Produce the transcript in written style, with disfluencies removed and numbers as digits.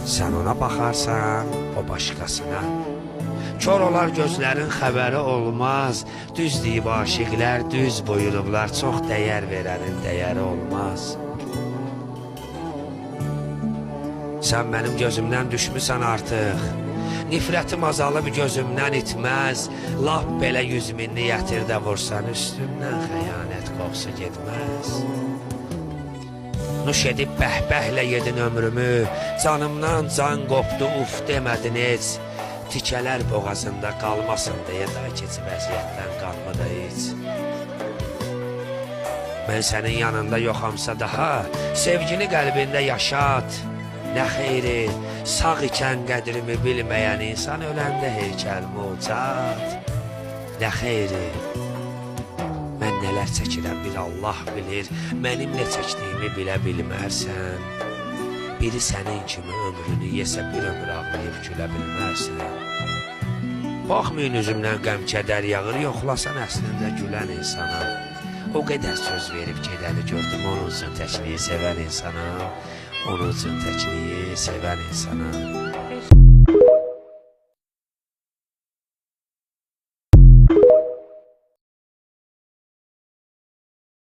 Sən ona baxarsan, o başqasına. Kör olar gözlərin xəbəri olmaz. Düz deyib aşiqlər, düz buyurublar, çox dəyər verənin dəyəri olmaz. Sən mənim gözümdən düşmüsən artıq. Nifrətim azalıb gözümdən itməz. Lap belə 100 min niyyətir də vursan, üstümdən xəyanət qoxusu getməz. Nuş edib bəhbəhlə yedin ömrümü, canımdan can qopdu, uf demədin heç. Tikələr boğazında qalmasın deyə daha keçib əziyyətdən qanmı da heç. Mən sənin yanında yoxamsa daha, sevgini qəlbində yaşat. Nə xeyri, sağ ikən qədrimi bilməyən insan öləndə heykəlmi ucat. Nə xeyri, mən nələr çəkirəm bir Allah bilir, mənim nə çəkdiyimi bilə bilmərsən. Biri sənin kimi ömrünü yesə bir ömür ağlayıb gülə bilmərsən. Baxmayın üzümdən qəm-kədər yağır, yoxlasan əslində gülən insana. O qədər söz verib gedəni gördüm, onun üçün təkliyi sevən insana. Onun üçün təkliyi sevən insana.